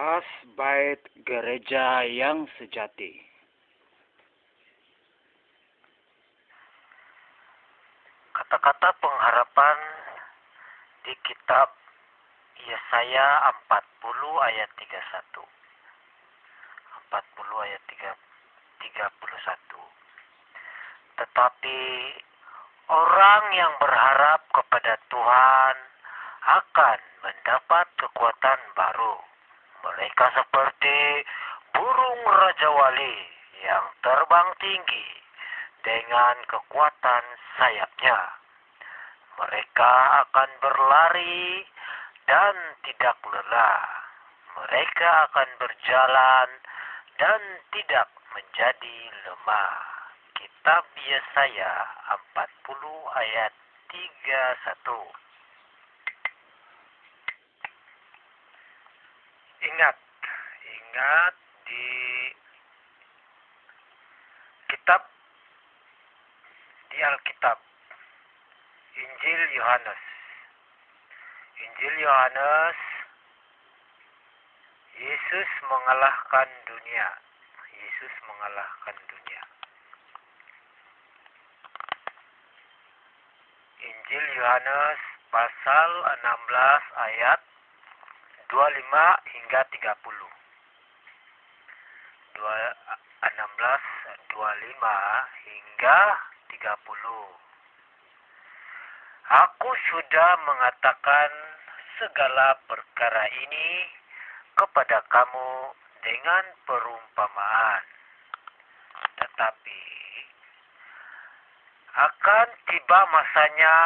Khas bait gereja yang sejati. Kata-kata pengharapan di kitab Yesaya 40 ayat 31. 40 ayat 31. Tetapi orang yang berharap kepada Tuhan akan mendapat kekuatan baru. Mereka seperti burung raja wali yang terbang tinggi dengan kekuatan sayapnya. Mereka akan berlari dan tidak lelah. Mereka akan berjalan dan tidak menjadi lemah. Kitab Yesaya 40 ayat 31. Ingat di Alkitab Injil Yohanes. Yesus mengalahkan dunia. Injil Yohanes pasal 16 ayat 25 hingga 30. 25 hingga 30. Aku sudah mengatakan segala perkara ini kepada kamu dengan perumpamaan. Tetapi akan tiba masanya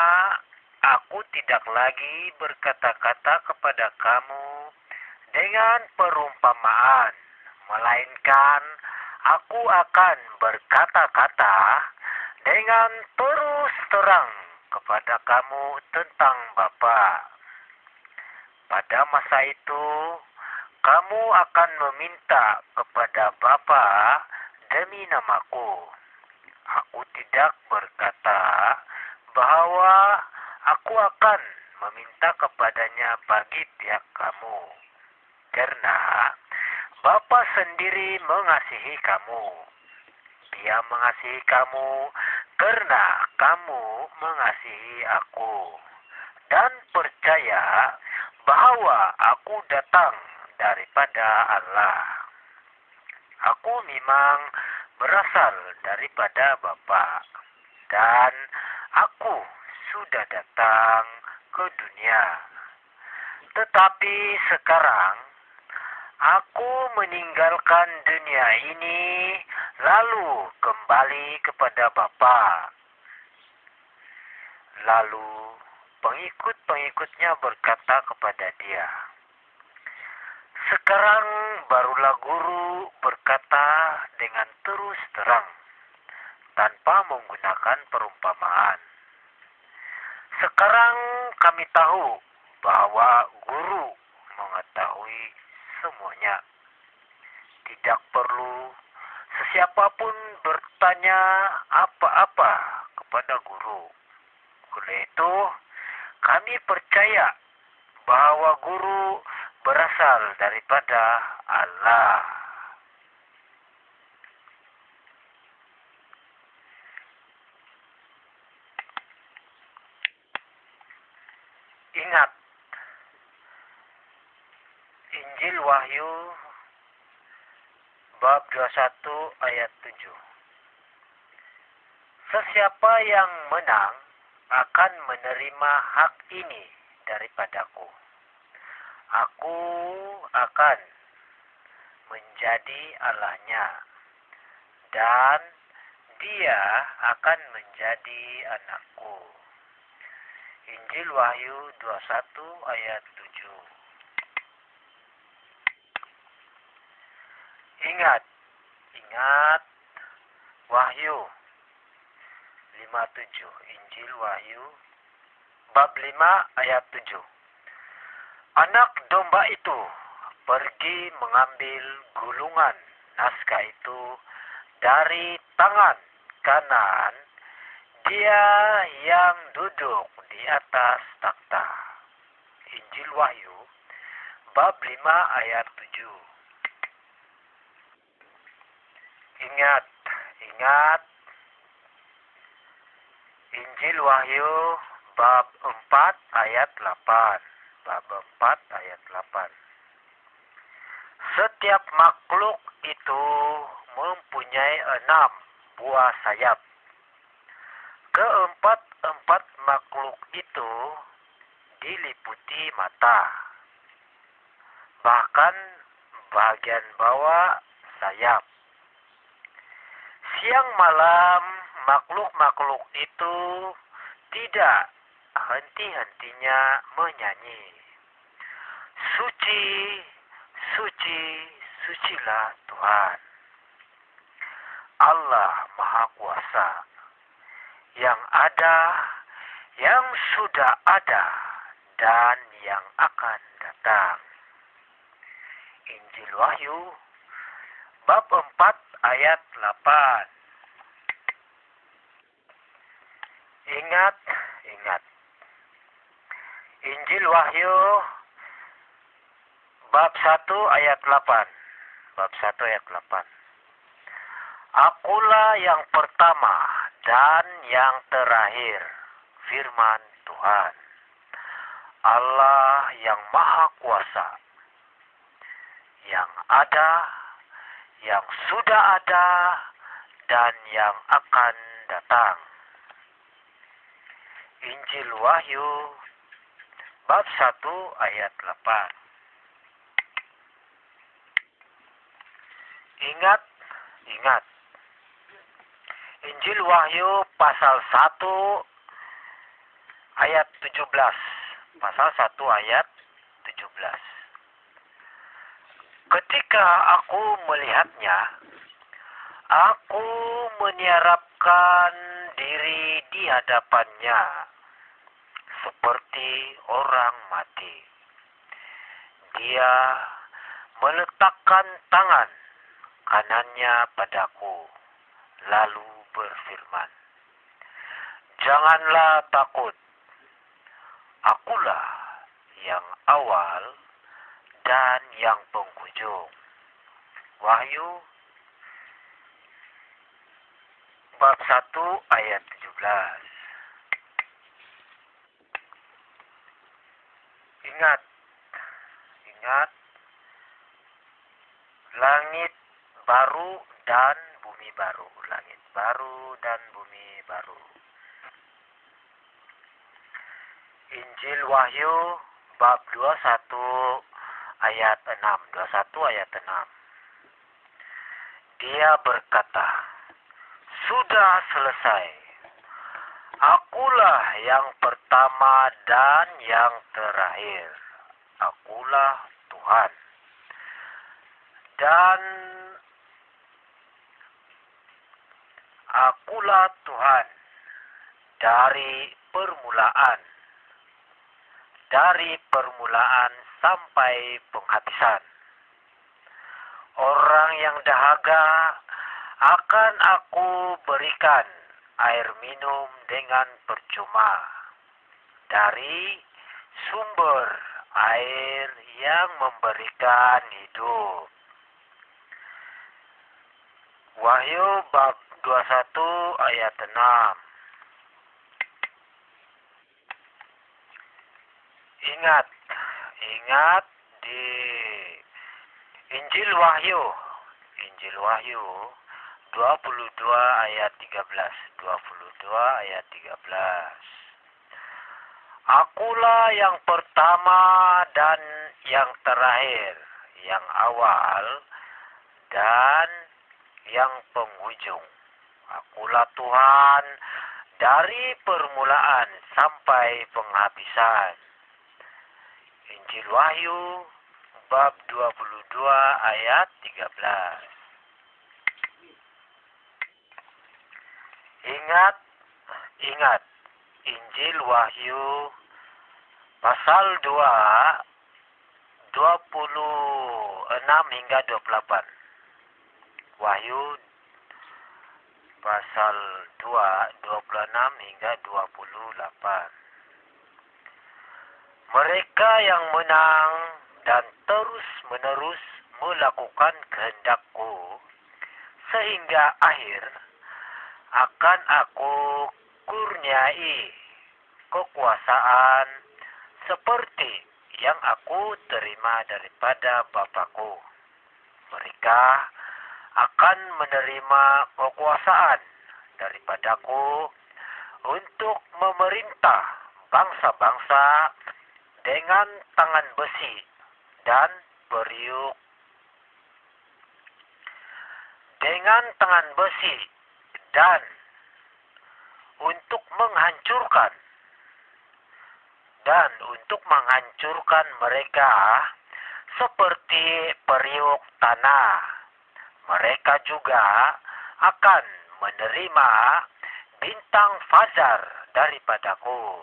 aku tidak lagi berkata-kata kepada kamu dengan perumpamaan, melainkan aku akan berkata-kata dengan terus terang kepada kamu tentang Bapa. Pada masa itu, kamu akan meminta kepada Bapa demi namaku. Aku tidak berkata bahwa aku akan meminta kepadanya bagi pihak kamu, karena Bapa sendiri mengasihi kamu. Dia mengasihi kamu karena kamu mengasihi aku dan percaya bahwa aku datang daripada Allah. Aku memang berasal daripada Bapa, dan aku sudah datang ke dunia. Tetapi sekarang aku meninggalkan dunia ini lalu kembali kepada Bapa. Lalu pengikut-pengikutnya berkata kepada dia, "Sekarang barulah guru berkata dengan terus terang, tanpa menggunakan perumpamaan. Sekarang kami tahu bahwa guru mengetahui semuanya. Tidak perlu sesiapapun bertanya apa-apa kepada guru. Oleh itu, kami percaya bahwa guru berasal daripada Allah." Ingat, Injil Wahyu bab 21 ayat 7. Sesiapa yang menang akan menerima hak ini daripadaku. Aku akan menjadi Allahnya, dan dia akan menjadi anakku. Injil Wahyu 21 ayat 7. Ingat Wahyu 57. Injil Wahyu bab 5 ayat 7. Anak domba itu pergi mengambil gulungan naskah itu dari tangan kanan dia yang duduk di atas takhta. Injil Wahyu bab 5 ayat 7. Ingat, ingat, Injil Wahyu bab 4 ayat 8. Bab 4 ayat 8. Setiap makhluk itu mempunyai 6 buah sayap. Keempat-empat makhluk itu diliputi mata. Bahkan bagian bawah sayap. Siang malam makhluk-makhluk itu tidak henti-hentinya menyanyi. Suci, suci, sucilah Tuhan, Allah Maha Kuasa, yang ada, yang sudah ada, dan yang akan datang. Injil Wahyu bab 4 ayat 8. Ingat, ingat. Injil Wahyu bab 1 ayat 8. Bab 1 ayat 8. Akulah yang pertama dan yang terakhir, firman Tuhan, Allah yang Maha Kuasa, yang ada, yang sudah ada, dan yang akan datang. Injil Wahyu bab 1 ayat 8. Ingat, ingat. Injil Wahyu pasal 1 ayat 17. Pasal 1 ayat 17. Ketika aku melihatnya, aku menyerapkan diri di hadapannya seperti orang mati. Dia meletakkan tangan kanannya padaku, lalu berfirman, "Janganlah takut, akulah yang awal dan yang penghujung." Wahyu bab 1 ayat 17. Ingat, ingat, langit baru dan bumi baru. Langit baru dan bumi baru. Injil Wahyu bab 21 ayat 6. 21 ayat 6. Dia berkata, "Sudah selesai. Akulah yang pertama dan yang terakhir. Akulah Tuhan. Dan akulah Tuhan dari permulaan sampai penghabisan. Orang yang dahaga akan aku berikan air minum dengan percuma dari sumber air yang memberikan hidup." Wahyu bab 21 ayat 6. Ingat, ingat di Injil Wahyu 22 ayat 13. 22 ayat 13. Akulah yang pertama dan yang terakhir, yang awal dan yang penghujung. Akulah Tuhan dari permulaan sampai penghabisan. Injil Wahyu bab 22 ayat 13. Ingat, ingat. Injil Wahyu pasal 2 26 hingga 28. Wahyu pasal 2 26 hingga 28. Mereka yang menang dan terus-menerus melakukan kehendakku, sehingga akhir akan aku kurniai kekuasaan seperti yang aku terima daripada Bapakku. Mereka akan menerima kekuasaan daripadaku untuk memerintah bangsa-bangsa dengan tangan besi dan periuk, dengan tangan besi, dan untuk menghancurkan mereka seperti periuk tanah. Mereka juga akan menerima bintang fajar daripadaku.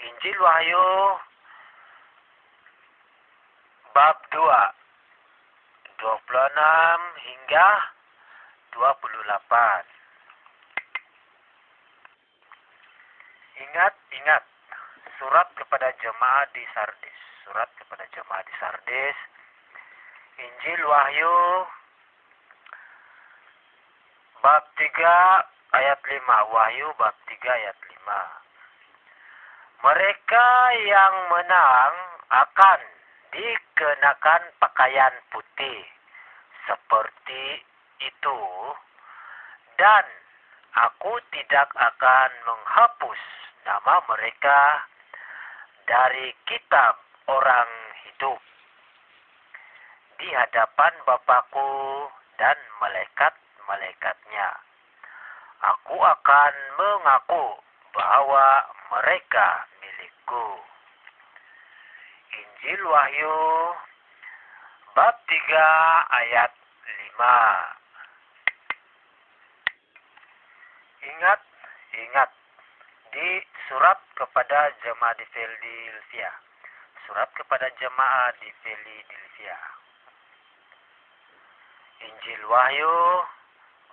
Injil Wahyu bab 2, 26 hingga 28. Ingat, surat kepada jemaat di Sardis. Surat kepada jemaat di Sardis. Injil Wahyu bab 3 ayat 5. Wahyu bab 3 ayat 5. Mereka yang menang akan dikenakan pakaian putih seperti itu, dan aku tidak akan menghapus nama mereka dari kitab orang hidup di hadapan Bapakku dan malaikat-malaikatnya. Aku akan mengaku bahwa mereka milikku. Injil Wahyu bab 3 ayat 5. Ingat di surat kepada jemaat di Filadelfia. Surat kepada jemaat di Filadelfia. Injil Wahyu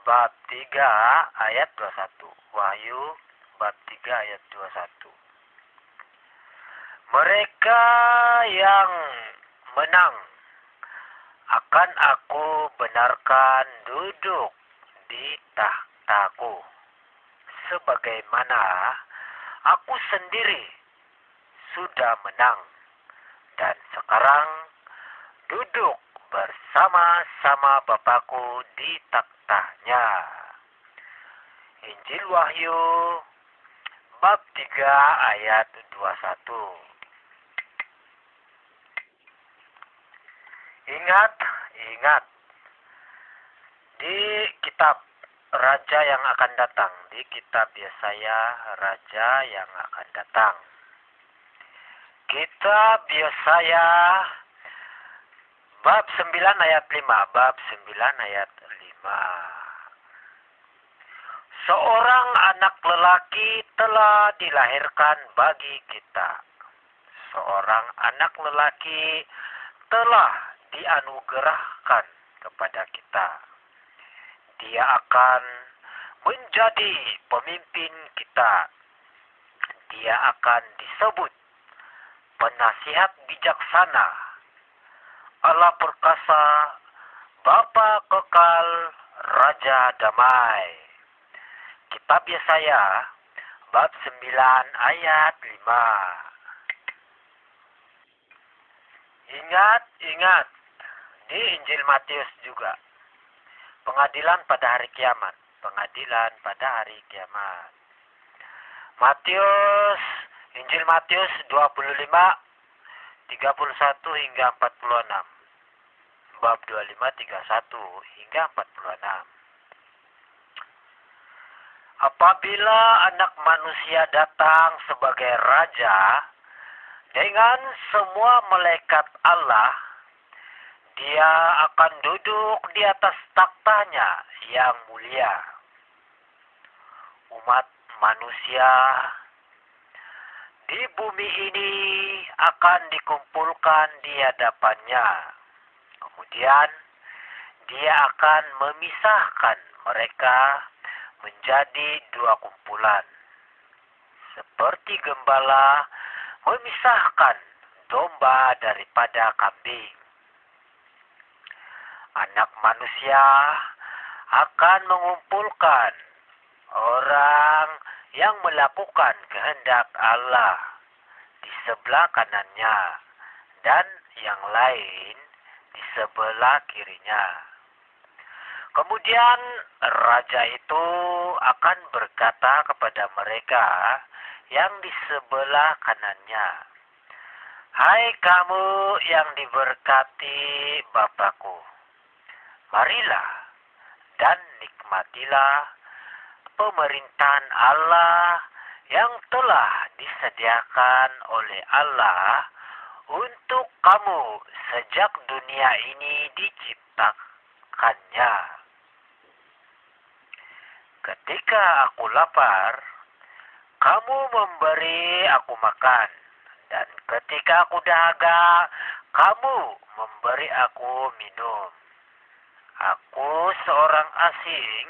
bab 3 ayat 21. Wahyu bab 3 ayat 21. Mereka yang menang akan aku benarkan duduk di tahtaku, sebagaimana aku sendiri sudah menang dan sekarang duduk bersama-sama Bapakku di tahtanya. Injil Wahyu bab 3 ayat 21. Ingat di kitab Raja yang akan datang, di kitab Yesaya Raja yang akan datang. Kitab Yesaya bab 9 ayat 5, bab 9 ayat 5. Seorang anak lelaki telah dilahirkan bagi kita. Seorang anak lelaki telah dianugerahkan kepada kita. Dia akan menjadi pemimpin kita. Dia akan disebut penasihat bijaksana, Allah perkasa, Bapa kekal, Raja damai. Kitab Yesaya bab 9 ayat 5. Ingat di Injil Matius juga. Pengadilan pada hari kiamat. Pengadilan pada hari kiamat. Injil Matius 25, 31 hingga 46. Bab 25, 31 hingga 46. Apabila anak manusia datang sebagai raja dengan semua malaikat Allah, dia akan duduk di atas taktanya yang mulia. Umat manusia di bumi ini akan dikumpulkan di hadapannya. Kemudian dia akan memisahkan mereka menjadi dua kumpulan. Seperti gembala memisahkan domba daripada kambing. Anak manusia akan mengumpulkan orang yang melakukan kehendak Allah di sebelah kanannya dan yang lain di sebelah kirinya. Kemudian raja itu akan berkata kepada mereka yang di sebelah kanannya, "Hai kamu yang diberkati Bapakku, marilah dan nikmatilah pemerintahan Allah yang telah disediakan oleh Allah untuk kamu sejak dunia ini diciptakannya. Ketika aku lapar, kamu memberi aku makan, dan ketika aku dahaga, kamu memberi aku minum. Aku seorang asing,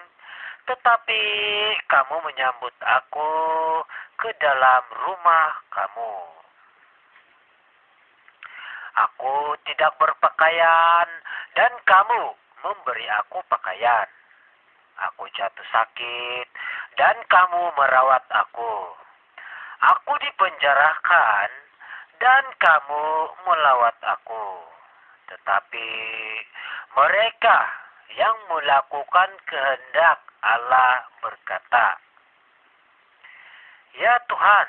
tetapi kamu menyambut aku ke dalam rumah kamu. Aku tidak berpakaian, dan kamu memberi aku pakaian. Aku jatuh sakit, dan kamu merawat aku. Aku dipenjarakan, dan kamu melawat aku. Tetapi mereka yang melakukan kehendak Allah berkata, "Ya Tuhan,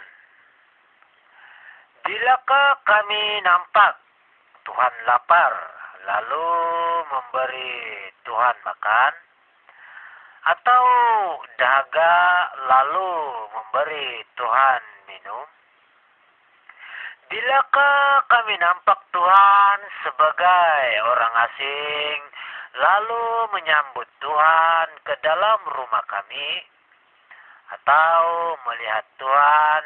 bilakah kami nampak Tuhan lapar, lalu memberi Tuhan makan? Atau dahaga, lalu memberi Tuhan minum? Bilakah kami nampak Tuhan sebagai orang asing, lalu menyambut Tuhan ke dalam rumah kami? Atau melihat Tuhan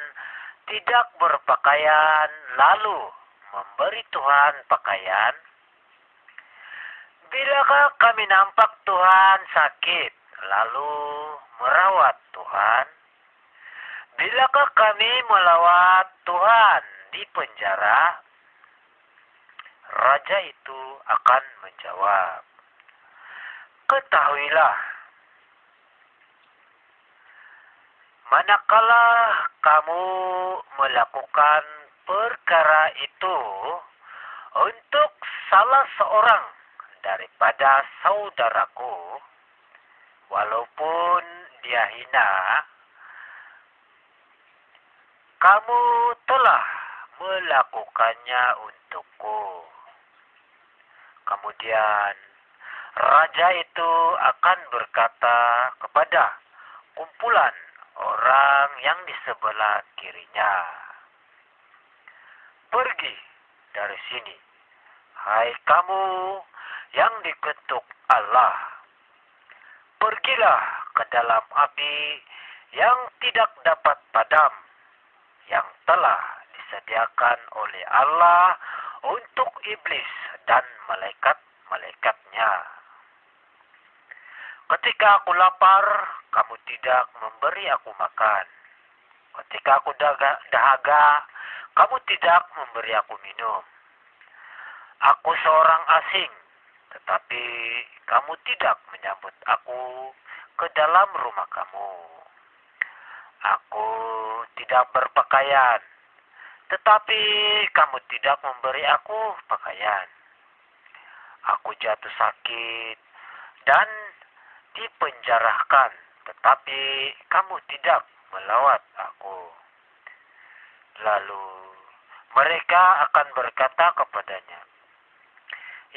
tidak berpakaian, lalu memberi Tuhan pakaian? Bilakah kami nampak Tuhan sakit, lalu merawat Tuhan? Bilakah kami melawat Tuhan di penjara?" Raja itu akan menjawab, "Ketahuilah, manakala kamu melakukan perkara itu untuk salah seorang daripada saudaraku, walaupun dia hina, kamu telah melakukannya untukku." Kemudian raja itu akan berkata kepada kumpulan orang yang di sebelah kirinya, "Pergi dari sini, hai kamu yang dikutuk Allah. Pergilah ke dalam api yang tidak dapat padam, yang telah disediakan oleh Allah untuk iblis dan malaikat-malaikatnya. Ketika aku lapar, kamu tidak memberi aku makan. Ketika aku dahaga, kamu tidak memberi aku minum. Aku seorang asing, tetapi kamu tidak menyambut aku ke dalam rumah kamu. Aku tidak berpakaian, tetapi kamu tidak memberi aku pakaian. Aku jatuh sakit dan dipenjarakan, tetapi kamu tidak melawat aku." Lalu mereka akan berkata kepadanya,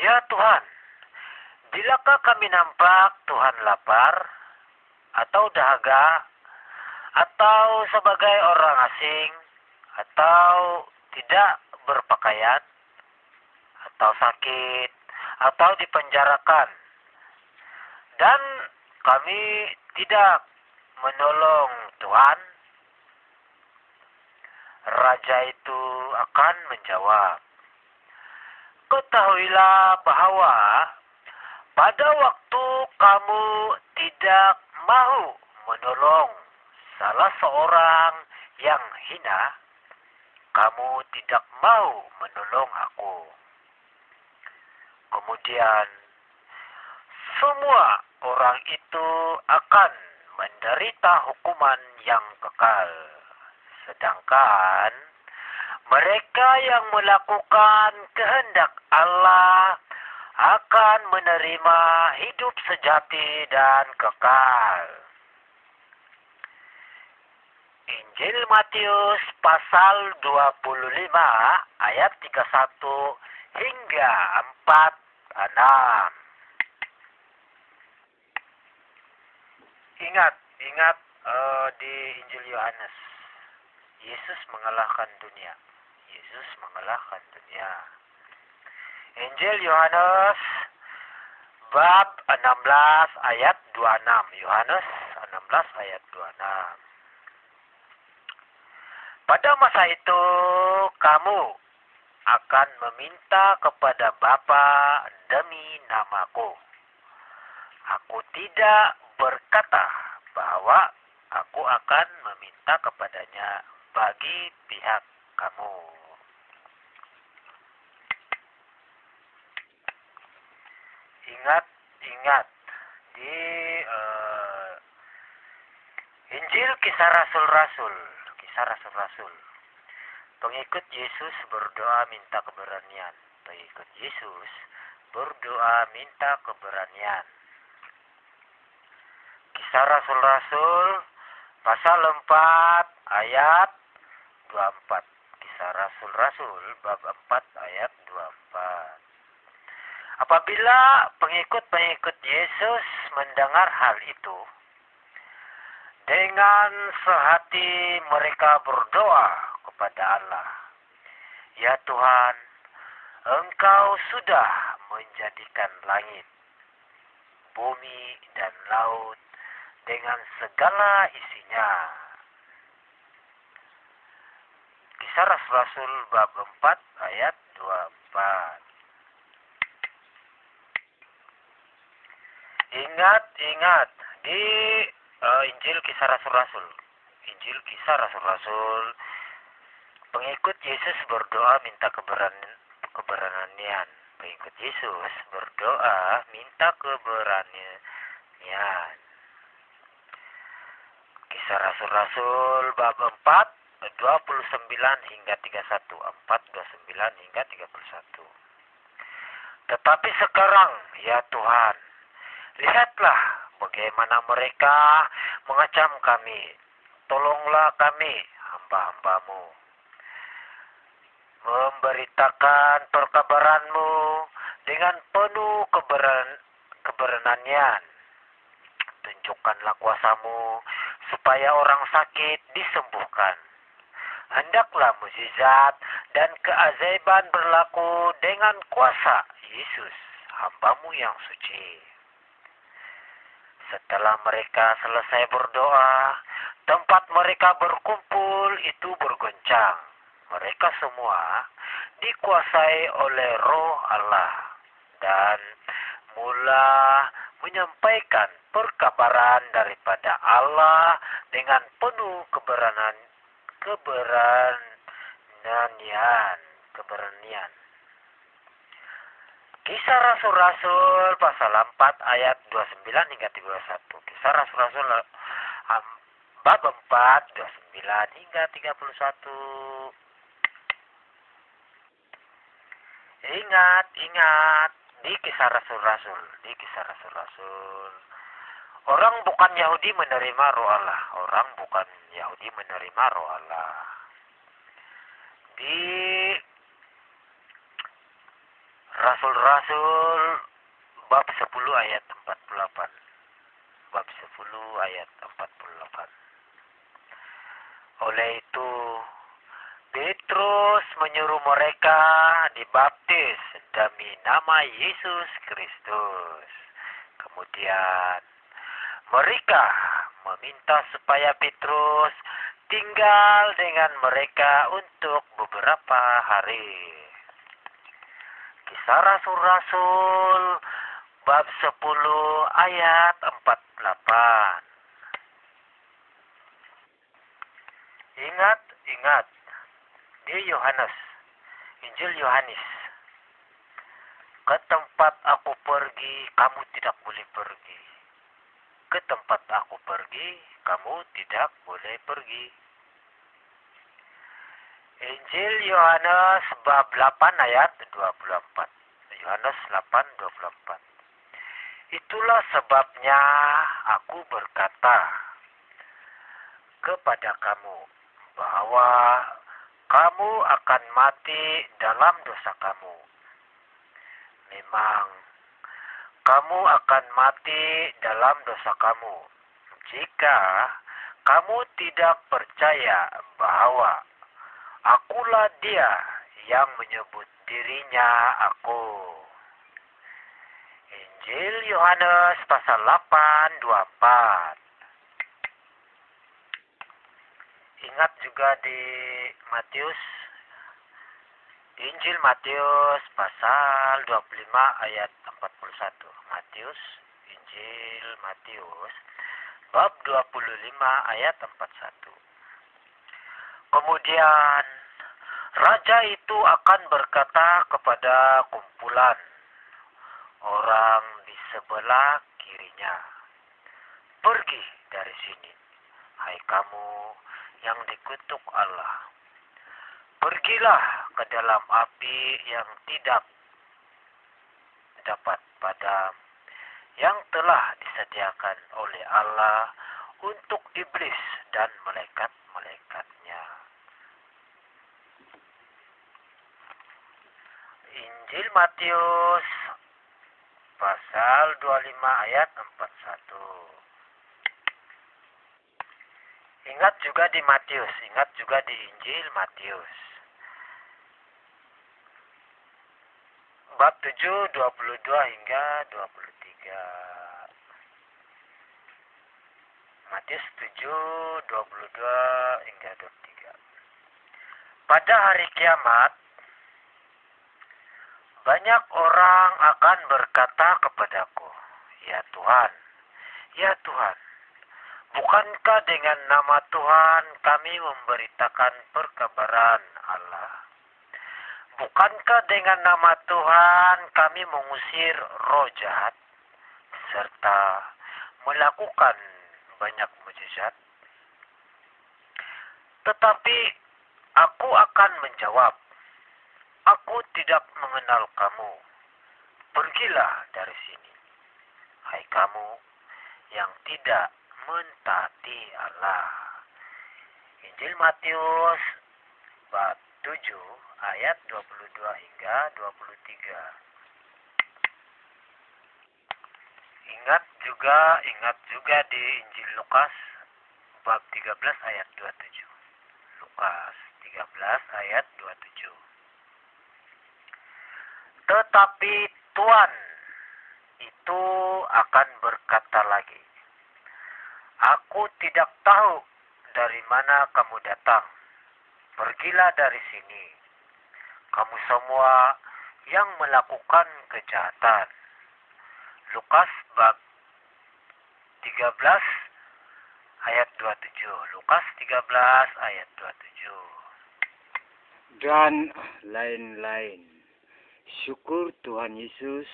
"Ya Tuhan, bilakah kami nampak Tuhan lapar, atau dahaga, atau sebagai orang asing, atau tidak berpakaian, atau sakit, atau dipenjarakan, dan kami tidak menolong Tuhan?" Raja itu akan menjawab, "Ketahuilah bahwa pada waktu kamu tidak mau menolong salah seorang yang hina, kamu tidak mau menolong aku. Kemudian semua orang itu akan menderita hukuman yang kekal. Sedangkan mereka yang melakukan kehendak Allah akan menerima hidup sejati dan kekal. Injil Matius pasal 25 ayat 31 hingga 46. Ingat di Injil Yohanes, Yesus mengalahkan dunia. Yesus mengalahkan dunia. Injil Yohanes bab 16 ayat 26. Yohanes 16 ayat 26. Pada masa itu kamu akan meminta kepada Bapa demi namaku. Aku tidak berkata bahwa aku akan meminta kepadanya bagi pihak kamu. Ingat di Injil Kisah Rasul-Rasul, pengikut Yesus berdoa minta keberanian. Pengikut Yesus berdoa minta keberanian. Kisah Rasul-Rasul pasal 4 ayat 24. Kisah Rasul-Rasul bab 4 ayat 24. Apabila pengikut-pengikut Yesus mendengar hal itu, dengan sehati mereka berdoa kepada Allah, "Ya Tuhan, Engkau sudah menjadikan langit, bumi, dan laut dengan segala isinya." Kisah Rasul-Rasul bab 4 ayat 24. Ingat di Injil Kisah Rasul-Rasul. Injil Kisah Rasul-Rasul, pengikut Yesus berdoa minta keberanian. Pengikut Yesus berdoa minta keberanian. Kisah Rasul-Rasul bab 4 29 hingga 31. 4:29 hingga 31. Tetapi sekarang, ya Tuhan, lihatlah bagaimana mereka mengecam kami. Tolonglah kami, hamba-hambamu, memberitakan perkabaran-Mu dengan penuh keberanian. Tunjukkanlah kuasa-Mu supaya orang sakit disembuhkan. Hendaklah mukjizat dan keajaiban berlaku dengan kuasa Yesus, hamba-Mu yang suci. Setelah mereka selesai berdoa, tempat mereka berkumpul itu bergoncang. Mereka semua dikuasai oleh Roh Allah dan mula menyampaikan perkabaran daripada Allah dengan penuh keberanian. Kisah Rasul-Rasul pasal 4 ayat 29 hingga 31. Kisah Rasul-Rasul bab 4 29 hingga 31. Ingat di Kisah Rasul-Rasul, orang bukan Yahudi menerima Roh Allah. Orang bukan Yahudi menerima Roh Allah. Di Rasul-Rasul bab 10 ayat 48. Bab 10 ayat 48. Oleh itu, Petrus menyuruh mereka dibaptis demi nama Yesus Kristus. Kemudian mereka meminta supaya Petrus tinggal dengan mereka untuk beberapa hari. Kisah Rasul-Rasul bab 10 ayat 48. Ingat di Yohanes, Injil Yohanes. Ke tempat aku pergi, kamu tidak boleh pergi. Ke tempat aku pergi, kamu tidak boleh pergi. Injil Yohanes bab 8 ayat 24. Yohanes 8:24. Itulah sebabnya aku berkata kepada kamu bahwa kamu akan mati dalam dosa kamu. Memang kamu akan mati dalam dosa kamu jika kamu tidak percaya bahwa akulah Dia yang menyebut dirinya Aku. Injil Yohanes pasal 8:24. Ingat juga di Matius, Injil Matius pasal 25 ayat 41. Matius, Injil Matius bab 25 ayat 41. Kemudian raja itu akan berkata kepada kumpulan orang di sebelah kirinya, "Pergi dari sini, hai kamu yang dikutuk Allah. Pergilah ke dalam api yang tidak dapat padam, yang telah disediakan oleh Allah untuk iblis dan malaikat-malaikatnya." Injil Matius pasal 25 ayat 41. Ingat juga di Matius, ingat juga di Injil Matius. Bab 7, 22 hingga 23. Matius 7, 22 hingga 23. Pada hari kiamat, banyak orang akan berkata kepadaku, "Ya Tuhan, ya Tuhan, bukankah dengan nama Tuhan kami memberitakan perkabaran Allah? Bukankah dengan nama Tuhan kami mengusir roh jahat, serta melakukan banyak mujizat?" Tetapi aku akan menjawab, "Aku tidak mengenal kamu. Pergilah dari sini, hai kamu yang tidak mentaati Allah." Injil Matius bab 7 ayat 22 hingga 23. Ingat juga di Injil Lukas bab 13 ayat 27. Lukas 13 ayat 27. Tetapi Tuhan itu akan berkata lagi, "Aku tidak tahu dari mana kamu datang. Pergilah dari sini, kamu semua yang melakukan kejahatan." Lukas bab 13 ayat 27. Lukas 13 ayat 27. Dan lain-lain. Syukur Tuhan Yesus,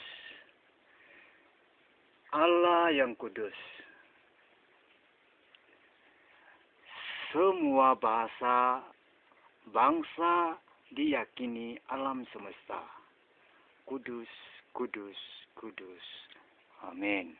Allah yang kudus. Semua bahasa, bangsa diyakini alam semesta. Kudus, kudus, kudus. Amin.